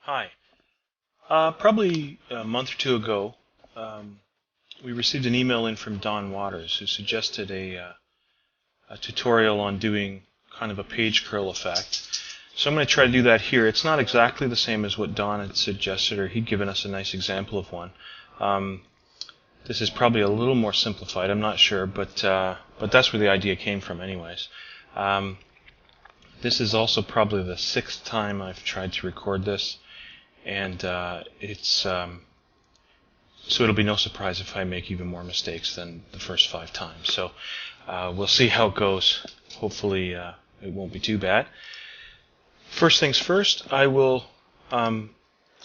Hi. Probably a month or two ago, we received an email in from Don Waters who suggested a tutorial on doing kind of a page curl effect. So I'm going to try to do that here. It's not exactly the same as what Don had suggested, or he'd given us a nice example of one. This is probably a little more simplified, I'm not sure, but that's where the idea came from anyways. This is also probably the 6th time I've tried to record this, and so it'll be no surprise if I make even more mistakes than the first 5 times. So we'll see how it goes. Hopefully it won't be too bad. First things first, I will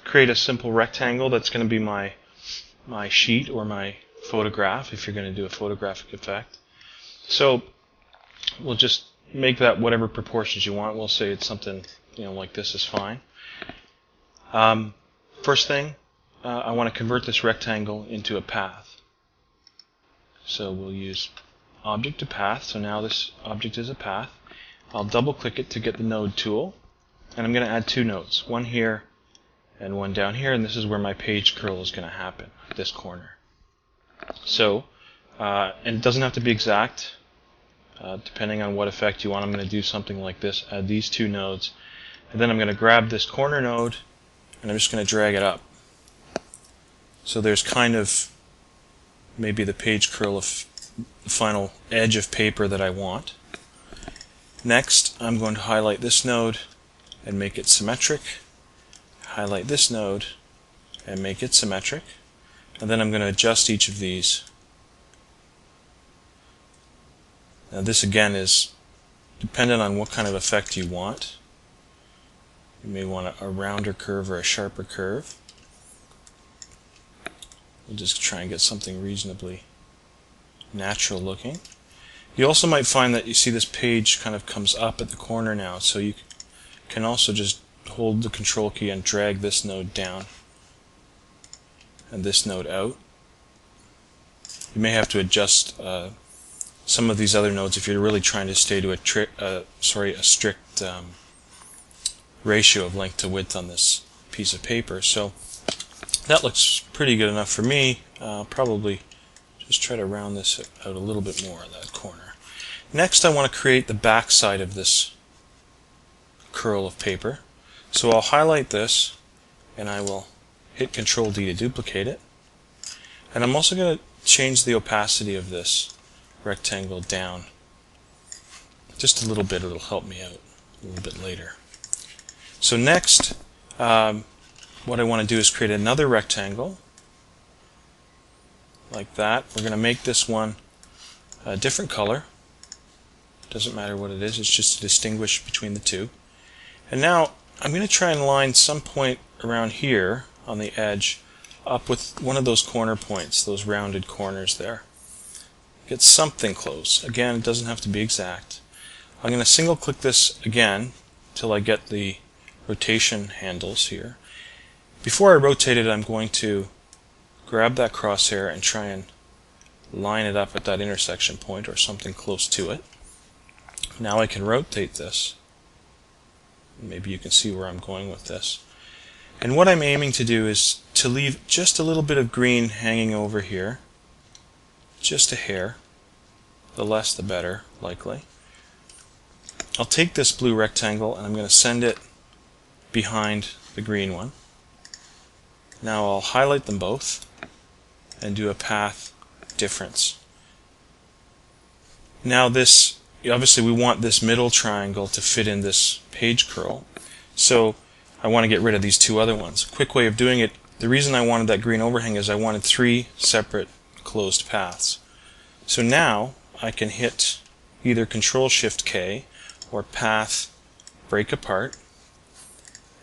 create a simple rectangle that's going to be my sheet or my photograph if you're going to do a photographic effect. So we'll just make that whatever proportions you want. We'll say it's something like this is fine. First thing, I want to convert this rectangle into a path. So we'll use object to path. So now this object is a path. I'll double click it to get the node tool, and I'm going to add 2 nodes, one here and one down here, and this is where my page curl is going to happen, this corner. So, and it doesn't have to be exact. Depending on what effect you want, I'm going to do something like this, add these 2 nodes, and then I'm going to grab this corner node and I'm just going to drag it up. So there's kind of maybe the page curl of the final edge of paper that I want. Next, I'm going to highlight this node and make it symmetric. Highlight this node and make it symmetric. And then I'm going to adjust each of these. Now this again is dependent on what kind of effect you want. You may want a rounder curve or a sharper curve. We'll just try and get something reasonably natural looking. You also might find that you see this page kind of comes up at the corner now, so you can also just hold the control key and drag this node down and this node out. You may have to adjust some of these other nodes if you're really trying to stay to a strict ratio of length to width on this piece of paper. So that looks pretty good enough for me. Probably just try to round this out a little bit more, that corner. Next, I want to create the back side of this curl of paper. So I'll highlight this and I will hit Control D to duplicate it. And I'm also going to change the opacity of this rectangle down just a little bit. It'll help me out a little bit later. So next, what I want to do is create another rectangle like that. We're going to make this one a different color. Doesn't matter what it is, it's just to distinguish between the two. And now I'm going to try and line some point around here on the edge up with one of those corner points, those rounded corners there. Get something close. Again, it doesn't have to be exact. I'm going to single click this again till I get the rotation handles here. Before I rotate it, I'm going to grab that crosshair and try and line it up at that intersection point or something close to it. Now I can rotate this. Maybe you can see where I'm going with this. And what I'm aiming to do is to leave just a little bit of green hanging over here. Just a hair. The less the better, likely. I'll take this blue rectangle and I'm going to send it behind the green one. Now I'll highlight them both and do a path difference. Now this, obviously we want this middle triangle to fit in this page curl, so I want to get rid of these 2 other ones. A quick way of doing it, the reason I wanted that green overhang is I wanted 3 separate closed paths. So now I can hit either Control-Shift-K or Path Break Apart,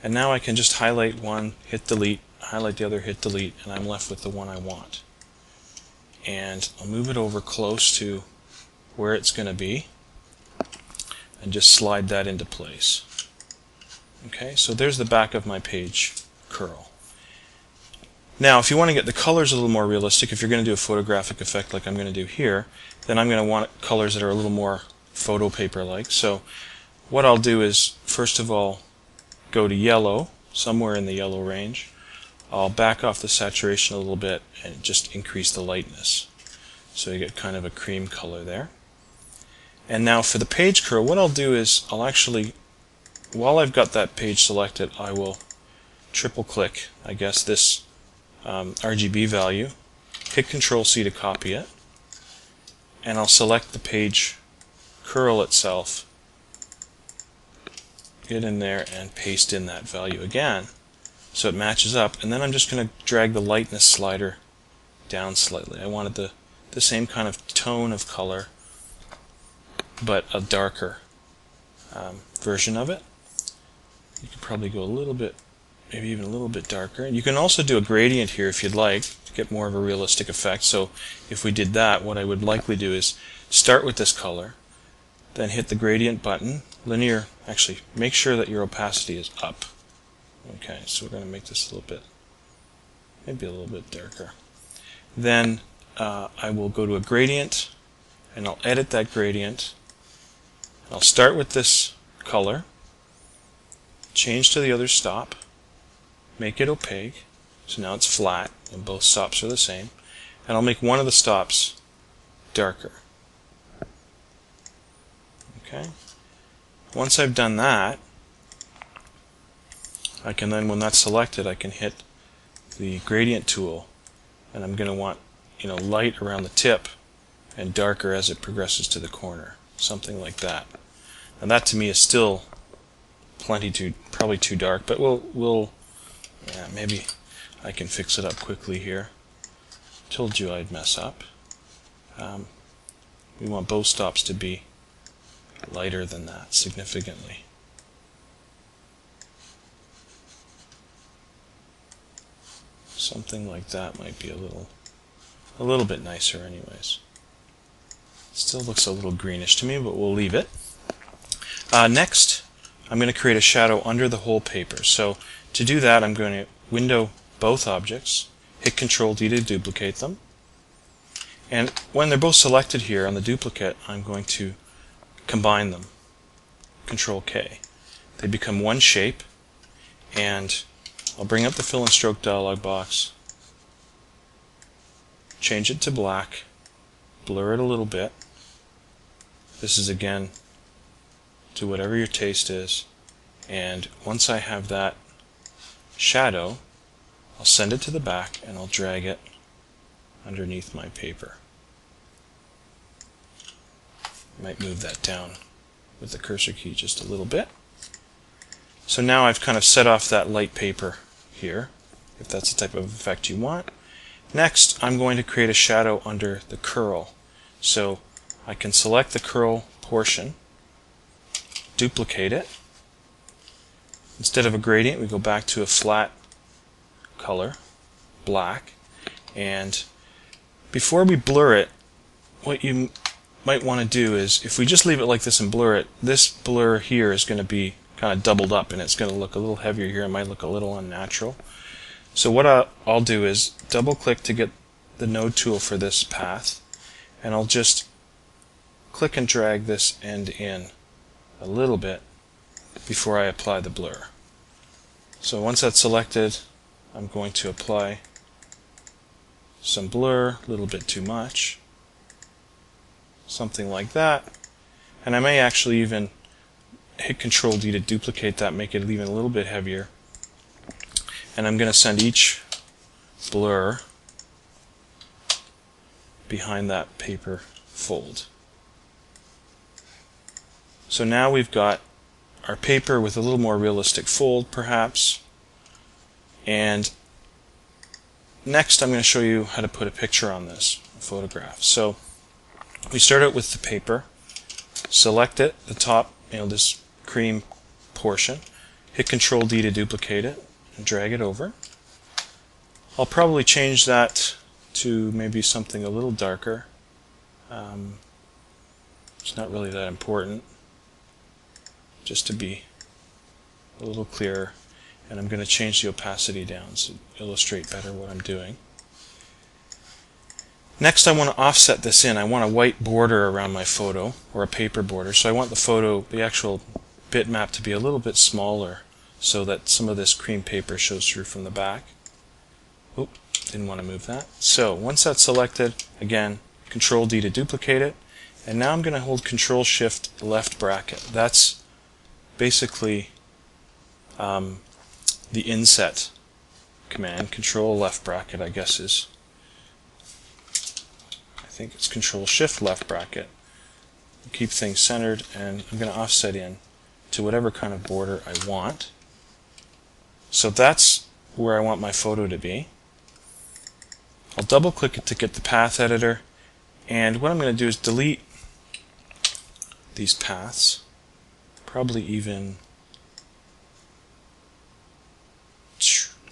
and now I can just highlight one, hit delete, highlight the other, hit delete, and I'm left with the one I want. And I'll move it over close to where it's going to be and just slide that into place. Okay, so there's the back of my page curl. Now if you want to get the colors a little more realistic, if you're going to do a photographic effect like I'm going to do here, then I'm going to want colors that are a little more photo paper like. So what I'll do is first of all go to yellow somewhere in the yellow range. I'll back off the saturation a little bit and just increase the lightness. So you get kind of a cream color there. And now for the page curl, what I'll do is I'll actually, while I've got that page selected, I will triple click, I guess, this RGB value, hit Control-C to copy it, and I'll select the page curl itself, get in there and paste in that value again so it matches up, and then I'm just going to drag the lightness slider down slightly. I wanted the same kind of tone of color but a darker version of it. You could probably go a little bit, maybe even a little bit darker. You can also do a gradient here if you'd like to get more of a realistic effect. So if we did that, what I would likely do is start with this color, then hit the gradient button, linear, actually make sure that your opacity is up. Okay, so we're going to make this a little bit, maybe a little bit darker. Then I will go to a gradient and I'll edit that gradient. I'll start with this color, change to the other stop, make it opaque, so now it's flat and both stops are the same, and I'll make one of the stops darker. Okay. Once I've done that, I can then, when that's selected, I can hit the gradient tool, and I'm going to want, light around the tip and darker as it progresses to the corner, something like that. And that to me is still probably too dark, but yeah, maybe I can fix it up quickly here. Told you I'd mess up. We want both stops to be lighter than that significantly. Something like that might be a little bit nicer anyways. Still looks a little greenish to me, but we'll leave it. Next, I'm going to create a shadow under the whole paper. So to do that, I'm going to window both objects, hit Control-D to duplicate them, and when they're both selected here on the duplicate, I'm going to combine them, Control-K. They become one shape, and I'll bring up the Fill and Stroke dialog box, change it to black, blur it a little bit. This is again to whatever your taste is, and once I have that shadow, I'll send it to the back and I'll drag it underneath my paper. I might move that down with the cursor key just a little bit. So now I've kind of set off that light paper here, if that's the type of effect you want. Next, I'm going to create a shadow under the curl. So I can select the curl portion, duplicate it. Instead of a gradient, we go back to a flat color, black, and before we blur it, what you might want to do is, if we just leave it like this and blur it, this blur here is going to be kind of doubled up and it's going to look a little heavier here. It might look a little unnatural. So what I'll do is double click to get the node tool for this path, and I'll just click and drag this end in a little bit before I apply the blur. So once that's selected, I'm going to apply some blur, a little bit too much, something like that, and I may actually even hit Control-D to duplicate that, make it even a little bit heavier, and I'm going to send each blur behind that paper fold. So now we've got our paper with a little more realistic fold perhaps, and next I'm going to show you how to put a picture on this, a photograph. So we start out with the paper, select it, the top, this cream portion, hit Control-D to duplicate it and drag it over. I'll probably change that to maybe something a little darker. It's not really that important, just to be a little clearer, and I'm going to change the opacity down to illustrate better what I'm doing. Next, I want to offset this in. I want a white border around my photo, or a paper border, so I want the actual bitmap to be a little bit smaller. so that some of this cream paper shows through from the back. Oop, didn't want to move that. So once that's selected, again, Control D to duplicate it, and now I'm going to hold Control Shift left bracket. That's basically the inset command. Control left bracket, I guess, is, I think it's Control Shift left bracket. Keep things centered, and I'm going to offset in to whatever kind of border I want. So that's where I want my photo to be. I'll double click it to get the path editor, and what I'm going to do is delete these paths, probably even,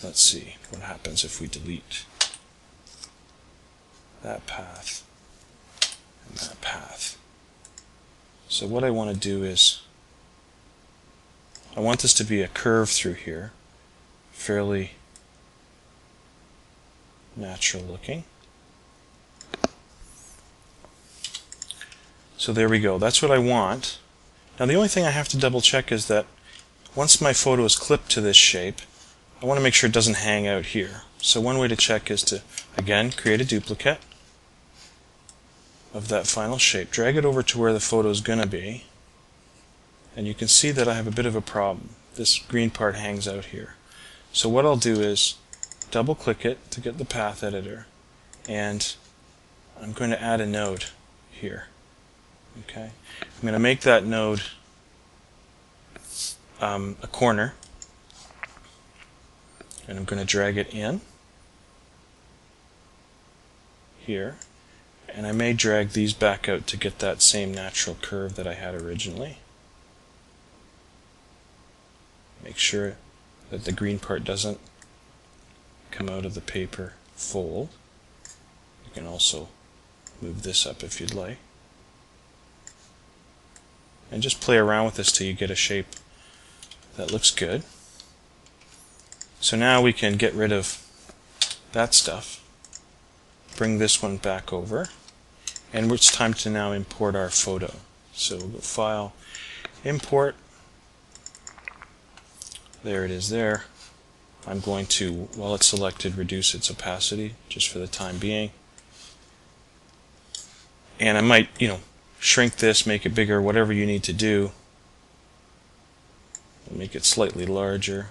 let's see what happens if we delete that path and that path. So what I want to do is, I want this to be a curve through here, fairly natural looking. So there we go, that's what I want. Now the only thing I have to double check is that once my photo is clipped to this shape, I want to make sure it doesn't hang out here. So one way to check is to, again, create a duplicate of that final shape, drag it over to where the photo is going to be, and you can see that I have a bit of a problem. This green part hangs out here. So what I'll do is double click it to get the path editor, and I'm going to add a node here. Okay, I'm going to make that node a corner, and I'm going to drag it in here, and I may drag these back out to get that same natural curve that I had originally. Make sure that the green part doesn't come out of the paper fold. You can also move this up if you'd like. And just play around with this till you get a shape that looks good. So now we can get rid of that stuff, bring this one back over, and it's time to now import our photo. So we'll go File, Import. There it is there. I'm going to, while it's selected, reduce its opacity just for the time being. And I might, shrink this, make it bigger, whatever you need to do. Make it slightly larger.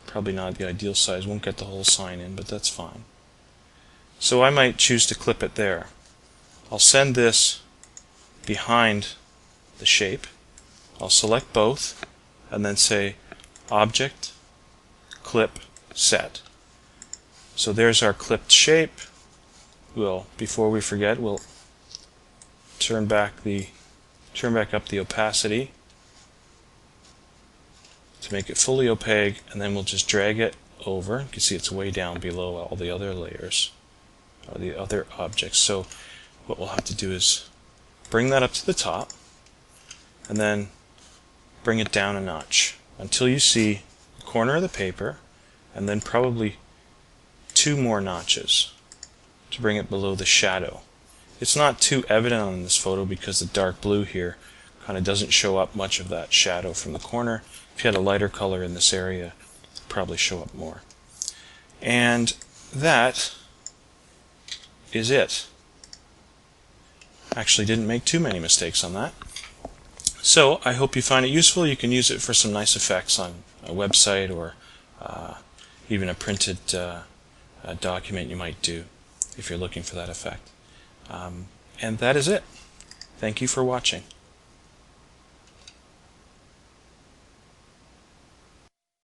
Probably not the ideal size, won't get the whole sign in, but that's fine. So I might choose to clip it there. I'll send this behind the shape. I'll select both and then say Object, Clip, Set. So there's our clipped shape. Before we forget, we'll turn back up the opacity to make it fully opaque, and then we'll just drag it over. You can see it's way down below all the other layers, or the other objects. So what we'll have to do is bring that up to the top, and then bring it down a notch until you see the corner of the paper, and then probably 2 more notches to bring it below the shadow. It's not too evident on this photo because the dark blue here kind of doesn't show up much of that shadow from the corner. If you had a lighter color in this area, it'd probably show up more. And that is it. Actually didn't make too many mistakes on that. So I hope you find it useful. You can use it for some nice effects on a website, or even a printed document you might do if you're looking for that effect. And that is it. Thank you for watching.